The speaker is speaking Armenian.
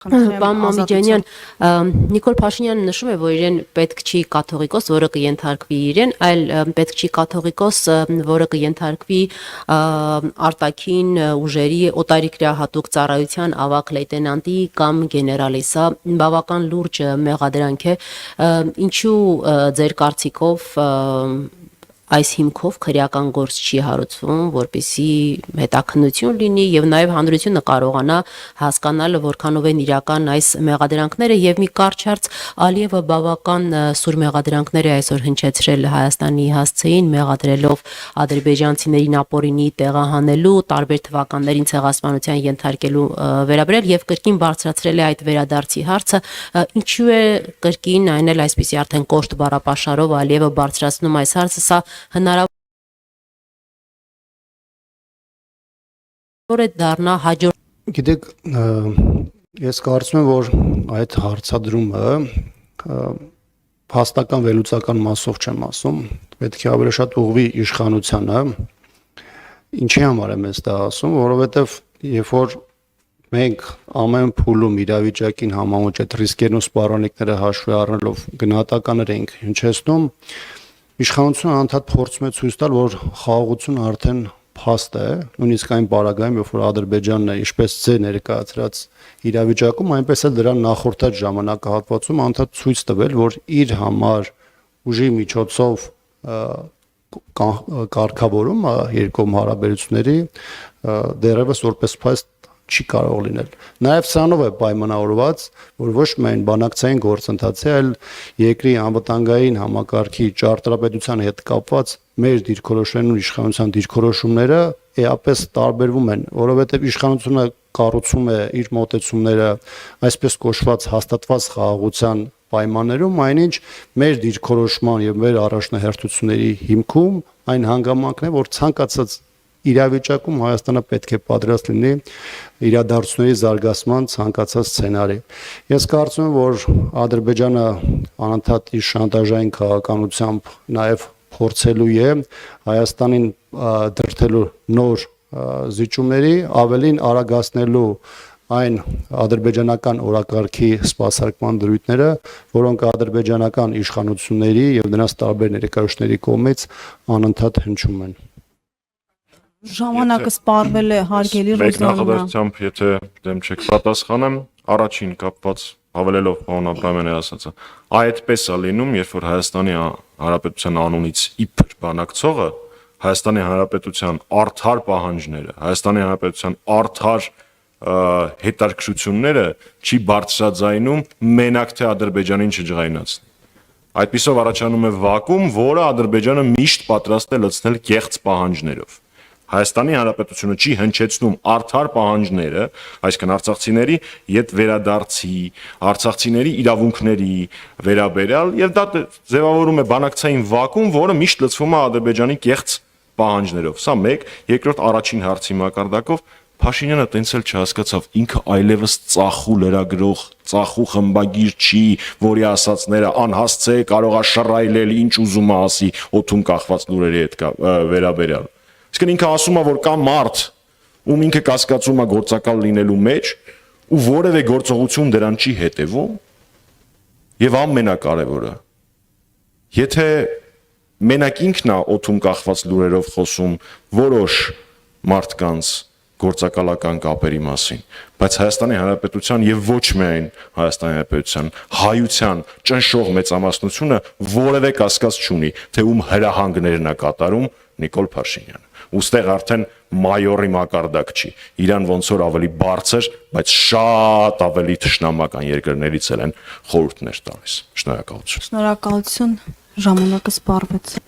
Պարոն Մամիկյանյան, Նիկոլ Փաշինյանը նշում է, որ իրեն պետք չի կաթողիկոս, որը կենթարկվի իրեն, այլ պետք չի կաթողիկոս, որը կենթարկվի արտաքին ուժերի օտարերկրյա ծառայության ավագ լեյտենանտի կամ գեներալի։ Սա բավական լուրջ մեղադրանք է։ Ինչու ձեր կարծիքով այս հիմքով քրեական գործ չի հարուցվում, որպեսզի հետաքննություն լինի եւ նաեւ հանրությունը կարողանա հասկանալ որքանով են իրական այս մեղադրանքները եւ մի կարճ հարց Ալիևը բավական սուր մեղադրանքներ է այսօր հնչեցրել Հայաստանի հասցեին մեղադրելով ադրբեջանցիներին ապօրինի տեղահանելու, տարբեր թվականներին ցեղասպանության ենթարկելու վերաբերել եւ կրկին բարձրացրել է այդ վերադարձի հարցը, ինչու է կրկին այն էլ այսպիսի արդեն կոշտ բառապաշարով Ալիևը բարձրացնում այս հարցը, սա հնարավոր է դառնա հաջորդ։ Գիտեք, ես կարծում եմ, որ այդ հարցադրումը փաստական վերլուծական մասով չեմ ասում, պետք է ավելի շատ ուղղվի իշխանությանը։ Ինչի համար եմ ես դա ասում, որովհետև երբ որ մենք ամեն փուլում իրավիճակին համահունչ այդ ռիսկերն ու սպառնալիքները հաշվի առնելով գնահատականներ ենք հնչեցնում, իշխանությունը անդադ փորձում է ցույց տալ, որ խաղաղությունը արդեն փաստ է, նույնիսկ այն պարագայում, երբ որ Ադրբեջանն է ինչպես ձեր ներկայացրած իրավիճակում, այնպես էլ դրան նախորդած ժամանակահատվածում անդադ ցույց տվել, որ իր համար ուժի միջոցով կարգավորումը երկկողմ հարաբերությունների դեռևս որպես փաստ չի կարող լինել։ Նաև սրանով է պայմանավորված, որ ոչ միայն բանակցային գործընթացի, այլ երկրի անվտանգային համակարգի ճարտարապետության հետ կապված մեր դիրքորոշումներն ու իշխանության դիրքորոշումները էապես տարբերվում են, որովհետև իշխանությունը կառուցում է իր մոտեցումները այսպես կոչված հաստատված խաղաղության պայմաններում, այնինչ մեր դիրքորոշման եւ մեր առաջնահերթությունների հիմքում այն հանգամանքն է, որ ցանկացած իրավիճակում Հայաստանը պետք է պատրաստ լինի իրադարձությունների զարգացման ցանկացած սցենարի։ Ես կարծում եմ, որ Ադրբեջանը անընդհատ իր շանտաժային քաղաքականությամբ նաև փորձելու է Հայաստանին դրդելու նոր զիջումների, ավելին արագացնելու այն ադրբեջանական օրակարգի սպասարկման դրույթները, որոնք ադրբեջանական իշխանությունների եւ նրանց տարբեր ներկայացուցիչների կողմից անընդհատ հնչում են։ Ժամանակը սպառվել է, հարգելի Ռուզաննա։ Նախադասությամբ, եթե դեմ չեք պատասխանեմ, առաջին կապված հավելելով պարոն Աբրահամյանի ասածը, այդպես է լինում, երբ որ Հայաստանի Հանրապետության անունից իբր բանակցողը Հայաստանի Հանրապետության արդար պահանջները, Հայաստանի Հանրապետության արդար հետաքրքրությունները չի բարձրաձայնում մենակ թե Ադրբեջանին չջղայնացնի։ Այդպիսով առաջանում է վակուում, որը Ադրբեջանը միշտ պատրաստ է լցնել կեղծ պահանջներով։ Հայաստանի Հանրապետությունը չի հնչեցնում արդար պահանջները, այսինքն արցախցիների հետ վերադարձի, արցախցիների իրավունքների վերաբերյալ, եւ դա ձևավորում է բանակցային վակուում, որը միշտ լցվում է Ադրբեջանի կեղծ պահանջներով։ Սա մեկ, երկրորդ առաջին հարցի մակարդակով Փաշինյանը տենց էլ չհասկացավ, ինքը այլևս ծախու լրագրող, ծախու խմբագիր չի, որի ասածները անհասցե կարող է շռայլել, ինչ ուզում է ասի, օդում կախված լուրերի հետ վերաբերյալ։ Իսկ ինքը ասում է, որ կա մարդ, ում ինքը կասկածում է գործակալ լինելու մեջ, ու որևէ գործողություն դրան չի հետևում, եւ ամենակարևորը, եթե մենակ ինքն է օդում կախված լուրերով խոսում որոշ մարդկանց գործակալական կապերի մասին, բայց Հայաստանի Հանրապետության եւ ոչ միայն Հայաստանի Հանրապետության հայության ճնշող մեծամասնությունը որևէ կասկած չունի, թե ում հրահանգներն է կատարում Նիկոլ Փաշինյանը։ Ուստեղ արդեն մայորի մակարդակ չի, իրան ոնց որ ավելի բարձր, բայց շատ ավելի թշնամական երկրներից են խորհուրդներ տալիս։ Շնորհակալություն։ Շնորհակալություն, ժամանակը սպառվեց։